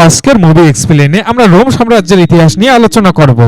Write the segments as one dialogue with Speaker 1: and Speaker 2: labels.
Speaker 1: আজকের মুভি এক্সপ্লেনে আমরা রোম সাম্রাজ্যের ইতিহাস নিয়ে আলোচনা করব।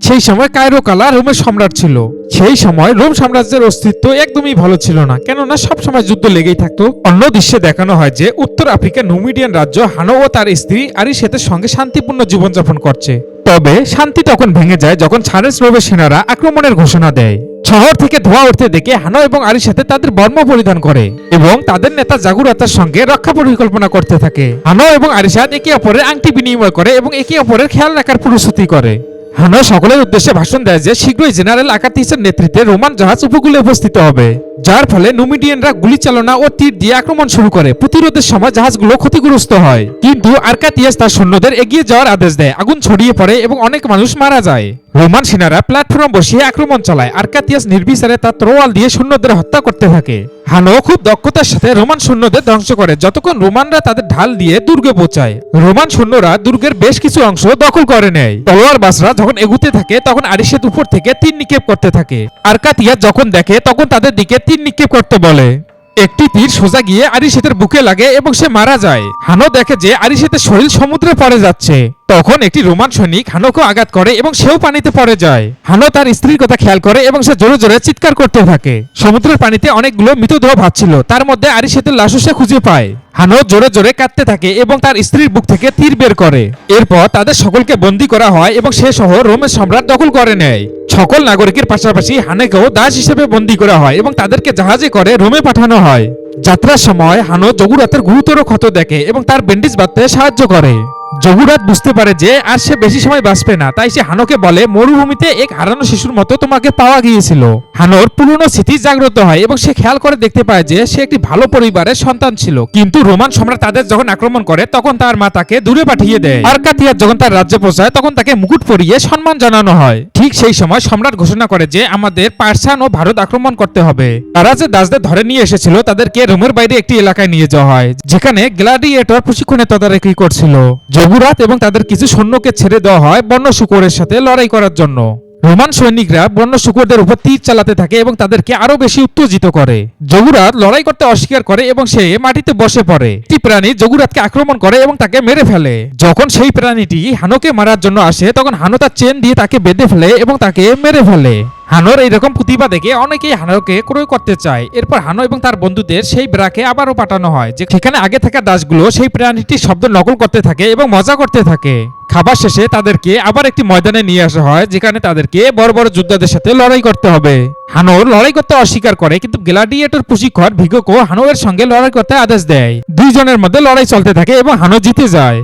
Speaker 1: সেই সময় কায়রো কালা রোমের সম্রাট ছিল। সেই সময় রোম সাম্রাজ্যের অস্তিত্ব একদমই ভালো ছিল না, কেননা সবসময় যুদ্ধ লেগেই থাকতো। অন্য দৃশ্যে দেখানো হয় যে উত্তর আফ্রিকার নুমিডিয়ান রাজ্য হানো ও তার স্ত্রী আরিশেতের সঙ্গে শান্তিপূর্ণ জীবনযাপন করছে। তবে শান্তি তখন ভেঙে যায় যখন ছারেস রোমের সেনারা আক্রমণের ঘোষণা দেয়। শহর থেকে ধোঁয়া উঠতে দেখে হানো এবং আরিশেতে তাদের বর্ম পরিধান করে এবং তাদের নেতা জাগুরাতার সঙ্গে রক্ষা পরিকল্পনা করতে থাকে। হানো এবং আরিশাদ একে অপরের আংটি বিনিময় করে এবং একে অপরের খেয়াল রাখার প্রস্তুতি করে। হানো সকলের উদ্দেশ্যে ভাষণ দেয় যে শীঘ্রই জেনারেল আকাতিসের নেতৃত্বে রোমান জাহাজ উপকূলে উপস্থিত হবে, যার ফলে নুমিডিয়ানরা গুলি চালনা ও তীর দিয়ে আক্রমণ শুরু করে। প্রতিরোধের সময় জাহাজগুলো ক্ষতিগ্রস্ত হয়, কিন্তু আরকাতিয়াস তার সৈন্যদের এগিয়ে যাওয়ার আদেশ দেয়। আগুন ছড়িয়ে পড়ে এবং অনেক মানুষ মারা যায়। রোমান সেনারা প্ল্যাটফর্ম বসিয়ে আক্রমণ চালায়। আরকাতিয়াস নির্বিচারে তার তরোয়াল দিয়ে সৈন্যদের হত্যা করতে থাকে। হানো খুব দক্ষতার সাথে রোমান সৈন্যদের ধ্বংস করে যতক্ষণ রোমানরা তাদের ঢাল দিয়ে দুর্গে পৌঁছায়। রোমান সৈন্যরা দুর্গের বেশ কিছু অংশ দখল করে নেয়। তলোয়ার বাসরা যখন এগুতে থাকে তখন আরিশেত উপর থেকে তীর নিক্ষেপ করতে থাকে। আরকাতিয়াস যখন দেখে তখন তাদের দিকে তীর নিক্ষেপ করতে বলে। একটি তীর সোজা গিয়ে আরিশেতের বুকে লাগে এবং সে মারা যায়। হানো দেখে যে আরিশেতের শরীর সমুদ্রে পড়ে যাচ্ছে। তখন একটি রোমান সৈনিক হানোকে আঘাত করে এবং সেও পানিতে পড়ে যায়। হানো তার স্ত্রীর কথা খেয়াল করে এবং সে জোরে জোরে চিৎকার করতে থাকে। সমুদ্রের পানিতে অনেকগুলো মৃতদেহ ভাসছিল, তার মধ্যে আরিশেতের লাশও সে খুঁজে পায়। হানো জোরে জোরে কাঁদতে থাকে এবং তার স্ত্রীর বুক থেকে তীর বের করে। এরপর তাদের সকলকে বন্দী করা হয় এবং সে শহর রোমের সম্রাট দখল করে নেয়। সকল নাগরিকের পাশাপাশি হানেকেও দাস হিসেবে বন্দী করা হয় এবং তাদেরকে জাহাজে করে রোমে পাঠানো হয়। যাত্রার সময় হানো জগুরাতের গুরুতর ক্ষত দেখে এবং তার ব্যান্ডেজ বাঁধতে সাহায্য করে। জগুরাত বুঝতে পারে যে আর সে বেশি সময় বাঁচবে না, তাই সে হানোকে বলে মরুভূমিতে এক হারানো শিশুর মতো তোমাকে পাওয়া গিয়েছিল। হানোর পুরনো স্মৃতি জাগ্রত হয় এবং সে খেয়াল করে দেখতে পায় যে সে একটি ভালো পরিবারের সন্তান ছিল, কিন্তু রোমান সম্রাট তাদের যখন আক্রমণ করে তখন তার মা তাকে দূরে পাঠিয়ে দেয়। আরকাতিয়াস যখন তার রাজ্যে পৌঁছায় তখন তাকে মুকুট পরিয়ে সম্মান জানানো হয়। ঠিক সেই সময় সম্রাট ঘোষণা করে যে আমাদের পার্সান ও ভারত আক্রমণ করতে হবে। তারা যে দাসদের ধরে নিয়ে এসেছিল তাদেরকে রোমের বাইরে একটি এলাকায় নিয়ে যাওয়া হয়, যেখানে গ্ল্যাডিয়েটর প্রশিক্ষণে তদারকি করছিল। জগুরাত এবং তাদের কিছু সৈন্যকে ছেড়ে দেওয়া হয় বন্য শূকরের সাথে লড়াই করার জন্য। রোমান সৈনিকরা বন্য শূকরদের উপর তীর চালাতে থাকে এবং তাদেরকে আরো বেশি উত্তেজিত করে। জগুরাত লড়াই করতে অস্বীকার করে এবং সে মাটিতে বসে পড়ে। একটি প্রাণী জগুরাতকে আক্রমণ করে এবং তাকে মেরে ফেলে। যখন সেই প্রাণীটি হানোকে মারার জন্য আসে তখন হানো তার চেন দিয়ে তাকে বেঁধে ফেলে এবং তাকে মেরে ফেলে। হানোর এইরকম প্রতিভা দেখে অনেকেই হানোকে ক্রয় করতে চায়। এরপর হানো এবং তার বন্ধুদের সেই ব্রাকে আবারও পাঠানো হয়, যেখানে আগে থাকা দাসগুলো সেই প্রাণীটির শব্দ নকল করতে থাকে এবং মজা করতে থাকে। খাবার শেষে তাদেরকে আবার একটি ময়দানে নিয়ে আসা হয়, যেখানে তাদেরকে বড় বড় যোদ্ধাদের সাথে লড়াই করতে হবে। হানো লড়াই করতে অস্বীকার করে, কিন্তু গ্ল্যাডিয়েটর প্রশিক্ষক ভিগোকো হানোর সঙ্গে লড়াই করতে আদেশ দেয়। দুইজনের মধ্যে লড়াই চলতে থাকে এবং হানো জিতে যায়।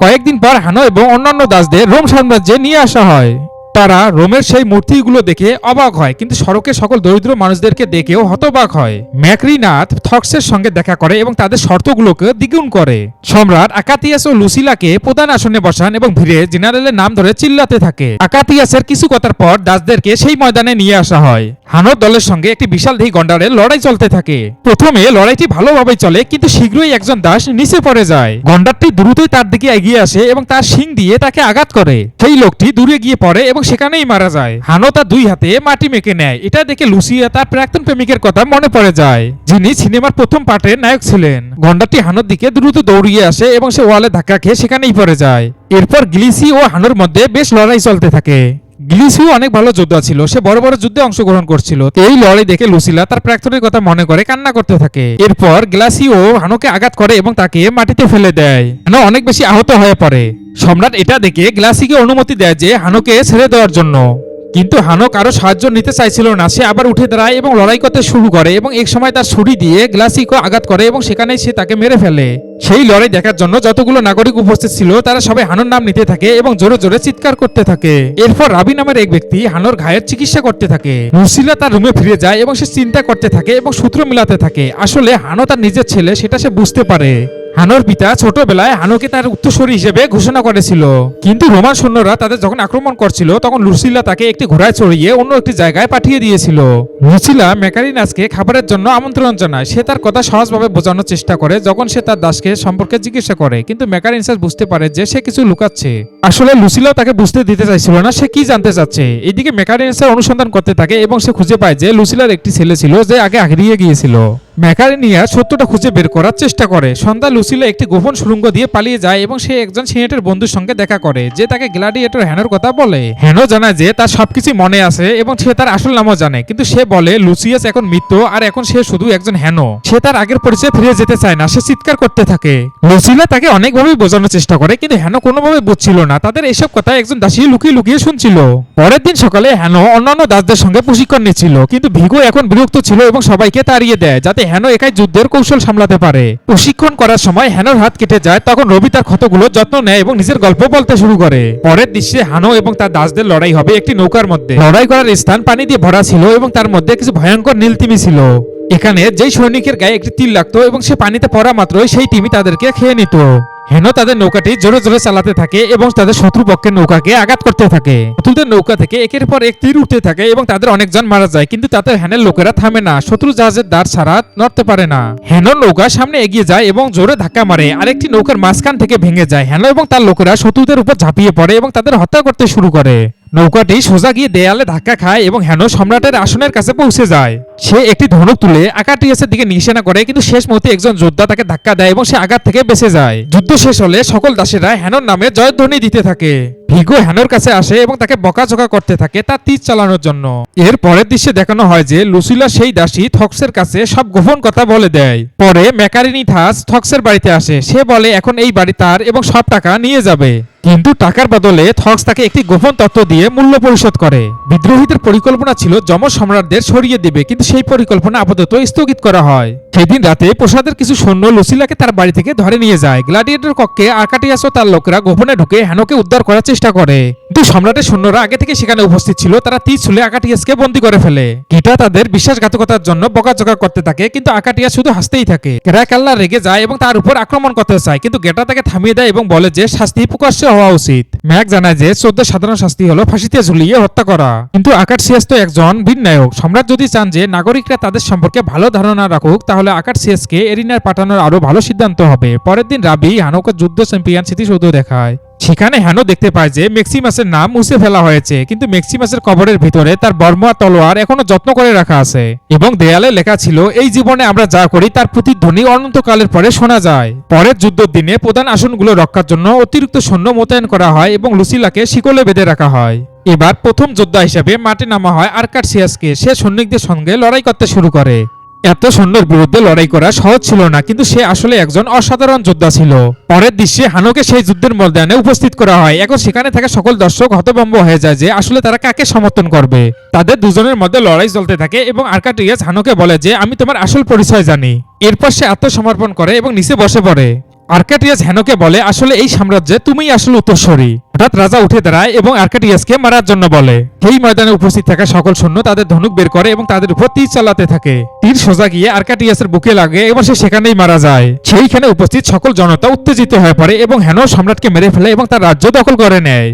Speaker 1: কয়েকদিন পর হানো এবং অন্যান্য দাসদের রোম সাম্রাজ্যে নিয়ে আসা হয়। তারা রোমের সেই মূর্তিগুলো দেখে অবাক হয়, কিন্তু সড়কে সকল দরিদ্র মানুষদেরকে দেখেও হতবাক হয়। ম্যাক্রিনাথ থক্সের সঙ্গে দেখা করে এবং তাদের শর্তগুলোকে দ্বিগুণ করে। সম্রাট আকাতিয়াস ও লুসিলাকে প্রধান আসনে বসান এবং ভিড়ে জেনারেলের নাম ধরে চিল্লাতে থাকে। আকাতিয়াসের কিছু কথার পর দাসদেরকে সেই ময়দানে নিয়ে আসা হয়। হানোর দলের সঙ্গে একটি বিশাল দেহী গন্ডারের লড়াই চলতে থাকে। প্রথমে লড়াইটি ভালোভাবেই চলে, কিন্তু শীঘ্রই একজন দাস নিচে পড়ে যায়। গন্ডারটি দ্রুতই তার দিকে এগিয়ে আসে এবং তার শিং দিয়ে তাকে আঘাত করে। সেই লোকটি দূরে গিয়ে পড়ে এবং সেখানেই মারা যায়। হানো তার দুই হাতে মাটি মেখে নেয়। এটা দেখে লুসিয়া তার প্রাক্তন প্রেমিকের কথা মনে পড়ে যায়, যিনি সিনেমার প্রথম পার্টের নায়ক ছিলেন। গন্ডারটি হানোর দিকে দ্রুত দৌড়িয়ে আসে এবং সে ওয়ালে ধাক্কা খেয়ে সেখানেই পড়ে যায়। এরপর গ্লিসি ও হানোর মধ্যে বেশ লড়াই চলতে থাকে। গ্লিসিও অনেক ভালো যোদ্ধা ছিল, সে বড় বড় যুদ্ধে অংশগ্রহণ করছিল। এই লড়াই দেখে লুসিলা তার প্রাক্তনের কথা মনে করে কান্না করতে থাকে। এরপর গ্লাসিও হানোকে আঘাত করে এবং তাকে মাটিতে ফেলে দেয়। হানো অনেক বেশি আহত হয়ে পড়ে। সম্রাট এটা দেখে গ্লাসিকে অনুমতি দেয় যে হানোকে ছেড়ে দেওয়ার জন্য, কিন্তু হানো কারো সাহায্য নিতে চাইছিল না। সে আবার উঠে দাঁড়ায় এবং লড়াই করতে শুরু করে এবং এক সময় তার ছুরি দিয়ে গ্লাসিকে আঘাত করে এবং সেখানেই সে তাকে মেরে ফেলে। সেই লড়াই দেখার জন্য যতগুলো নাগরিক উপস্থিত ছিল তারা সবাই হানোর নাম নিতে থাকে এবং জোরে জোরে চিৎকার করতে থাকে। এরপর রাবি নামের এক ব্যক্তি হানোর ঘায়ের চিকিৎসা করতে থাকে। লুসিলা তার রুমে ফিরে যায় এবং সে চিন্তা করতে থাকে এবং সূত্র মিলাতে থাকে। আসলে হানো তার নিজের ছেলে, সেটা সে বুঝতে পারে। হানোর পিতা ছোটবেলায় হানোকে তার উত্তরসূরি হিসেবে ঘোষণা করেছিল, কিন্তু রোমান সৈন্যরা তাদের যখন আক্রমণ করছিল তখন লুসিলা তাকে একটি ঘোড়ায় চড়িয়ে অন্য একটি জায়গায় পাঠিয়ে দিয়েছিল। লুসিলা ম্যাকারিনাসকে খাবারের জন্য আমন্ত্রণ জানায়। সে তার কথা সহজভাবে বোঝানোর চেষ্টা করে যখন সে তার দাসকে সম্পর্কে জিজ্ঞাসা করে, কিন্তু ম্যাকারিনাস বুঝতে পারে যে সে কিছু লুকাচ্ছে। আসলে লুসিলাও তাকে বুঝতে দিতে চাইছিল না সে কি জানতে চাচ্ছে। এইদিকে ম্যাকারিনাসের অনুসন্ধান করতে থাকে এবং সে খুঁজে পায় যে লুসিলার একটি ছেলে ছিল যে আগে হারিয়ে গিয়েছিল। ম্যাকারিনিয়া সত্যটা খুঁজে বের করার চেষ্টা করে। সন্ধ্যা লুসিলা একটি গোপন সুড়ঙ্গ দিয়ে পালিয়ে যায় এবং সে একজন সিনেটের বন্ধুর সঙ্গে দেখা করে যে তাকে গ্ল্যাডিয়েটর হ্যানোর কথা বলে। হ্যানো জানায় যে তার সবকিছু মনে আছে এবং সে তার আসল নামও জানে, কিন্তু সে বলে লুসিয়াস এখন মৃত আর এখন সে শুধু একজন হ্যানো। সে তার আগের পরিচয়ে ফিরে যেতে চায় না, সে চিৎকার করতে থাকে। লুসিলা তাকে অনেকভাবে বোঝানোর চেষ্টা করে কিন্তু হ্যানো কোনোভাবে বুঝছিল না। তাদের এসব কথা একজন দাসী লুকিয়ে লুকিয়ে শুনছিল। পরের দিন সকালে হ্যানো অন্যান্য দাসদের সঙ্গে প্রশিক্ষণ নিচ্ছিল, কিন্তু ভিগো এখন বিরক্ত ছিল এবং সবাইকে তাড়িয়ে দেয় যাতে হ্যানো একাই যুদ্ধের কৌশল সামলাতে পারে। প্রশিক্ষণ করার সময় হ্যানোর হাত কেটে যায়, তখন রবি তার ক্ষতগুলো যত্ন নেয় এবং নিজের গল্প বলতে শুরু করে। পরের দৃশ্যে হ্যানো এবং তার দাসদের লড়াই হবে একটি নৌকার মধ্যে। লড়াই করার স্থান পানি দিয়ে ভরা ছিল এবং তার মধ্যে কিছু ভয়ঙ্কর নীল তিমি ছিল। এখানে যেই সৈনিকের গায়ে একটি তীর লাগতো এবং সে পানিতে পড়া মাত্রই সেই তিমি তাদেরকে খেয়ে নিত। হেনো তাদের নৌকাটি জোরে জোরে চালাতে থাকে এবং তাদের শত্রুপক্ষের নৌকাকে আঘাত করতে থাকে। শত্রুদের নৌকা থেকে একের পর এক তীর উঠতে থাকে এবং তাদের অনেকজন মারা যায়, কিন্তু তাতে হ্যানের লোকেরা থামে না। শত্রু জাহাজের দাঁড় ছাড়া নড়তে পারে না। হ্যানোর নৌকা সামনে এগিয়ে যায় এবং জোরে ধাক্কা মারে, আরেকটি নৌকার মাঝখান থেকে ভেঙে যায়। হ্যানো এবং তার লোকেরা শত্রুদের উপর ঝাঁপিয়ে পড়ে এবং তাদের হত্যা করতে শুরু করে। নৌকাটি সোজা গিয়ে দেয়ালে ধাক্কা খায় এবং হ্যানো সম্রাটের আসনের কাছে পৌঁছে যায়। সে একটি ধনুক তুলে আকাটিয়াসের দিকে নিশানা করে, কিন্তু শেষ মুহূর্তে একজন যোদ্ধা তাকে ধাক্কা দেয় এবং সে আঘাত থেকে বেঁচে যায়। যুদ্ধ শেষ হলে সকল দাসেরা হ্যানোর নামে জয়ধ্বনি দিতে থাকে। ভিগো হ্যানোর কাছে আসে এবং তাকে বকাঝকা করতে থাকে তার তীর চালানোর জন্য। এর পরের দৃশ্যে দেখানো হয় যে লুসিলা সেই দাসী থক্সের কাছে সব গোপন কথা বলে দেয়। পরে ম্যাকারিনি থাস থক্সের বাড়িতে আসে। সে বলে এখন এই বাড়ি তার এবং সব টাকা নিয়ে যাবে, কিন্তু টাকার বদলে থক্স তাকে একটি গোপন তত্ত্ব দিয়ে মূল্য পরিশোধ করে। বিদ্রোহীদের পরিকল্পনা ছিল যমজ সম্রাটদের সরিয়ে দেবে, কিন্তু সেই পরিকল্পনা আপাতত স্থগিত করা হয়। সেদিন রাতে প্রসাদের কিছু সৈন্য লুসিলাকে তার বাড়ি থেকে ধরে নিয়ে যায়। গ্ল্যাডিয়েটর কক্ষে আর্কাটিয়াস ও তার লোকেরা গোপনে ঢুকে হ্যানোকে উদ্ধার করার চেষ্টা করে, কিন্তু সম্রাটের সৈন্যরা আগে থেকে সেখানে উপস্থিত ছিল। তারা তীর ছুলে আকাটিয়াসকে বন্দী করে ফেলে। গিটা তাদের বিশ্বাসঘাতকতার জন্য বকাঝকা করতে থাকে, কিন্তু আকাটিয়াস শুধু হাসতেই থাকে। গ্রাকাল্লা রেগে যায় এবং তার উপর আক্রমণ করতে চায়, কিন্তু গেটা তাকে থামিয়ে দেয় এবং বলে যে শাস্তি প্রকাশ্যে হওয়া উচিত। ম্যাক জানায় যে 14 সাধারণ শাস্তি হলো ফাঁসিতে ঝুলিয়ে হত্যা করা, কিন্তু আকাটিয়াস তো একজন বীর নায়ক। সম্রাট যদি চান যে নাগরিকরা তাদের সম্পর্কে ভালো ধারণা রাখুক, তাহলে আকাটিয়াসকে এরিনার পাঠানোর আরো ভালো সিদ্ধান্ত হবে। পরের দিন রাবি হ্যানোকে যুদ্ধ চ্যাম্পিয়ন স্মৃতিসৌধ দেখায়। সেখানে হ্যানো দেখতে পায় যে ম্যাক্সিমাসের নাম মুছে ফেলা হয়েছে, কিন্তু ম্যাক্সিমাসের কবরের ভিতরে তার বর্মা তলোয়ার এখনো যত্ন করে রাখা আছে এবং দেয়ালে লেখা ছিল এই জীবনে আমরা যা করি তার প্রতিধ্বনি অনন্তকালের পরে শোনা যায়। পরের যুদ্ধের দিনে প্রধান আসনগুলো রক্ষার জন্য অতিরিক্ত সৈন্য মোতায়েন করা হয় এবং লুসিলাকে শিকলে বেঁধে রাখা হয়। এবার প্রথম যোদ্ধা হিসেবে মাঠে নামা হয় আর্কাটিয়াসকে। সে সৈনিকদের সঙ্গে লড়াই করতে শুরু করে। এত সৈন্যের বিরুদ্ধে লড়াই করা সহজ ছিল না, কিন্তু সে আসলে একজন অসাধারণ যোদ্ধা ছিল। পরের দৃশ্যে হানোকে সেই যুদ্ধের ময়দানে উপস্থিত করা হয়। এখন সেখানে থাকা সকল দর্শক হতভম্ব হয়ে যায় যে আসলে তারা কাকে সমর্থন করবে। তাদের দুজনের মধ্যে লড়াই চলতে থাকে এবং আর্কাটিয়াস হানোকে বলে যে আমি তোমার আসল পরিচয় জানি। এরপর সে আত্মসমর্পণ করে এবং নিচে বসে পড়ে। আর্কাটিয়াস হ্যানোকে বলে আসলে এই সাম্রাজ্যে তুমিই আসলে উত্তরসূরি। হঠাৎ রাজা উঠে দাঁড়ায় এবং আর্কাটিয়াসকে মারার জন্য বলে। সেই ময়দানে উপস্থিত থাকা সকল সৈন্য তাদের ধনুক বের করে এবং তাদের উপর তীর চালাতে থাকে। তীর সোজা গিয়ে আর্কাটিয়াসের বুকে লাগে এবং সে সেখানেই মারা যায়। সেইখানে উপস্থিত সকল জনতা উত্তেজিত হয়ে পড়ে এবং হ্যানো সম্রাটকে মেরে ফেলে এবং তার রাজ্য দখল করে নেয়।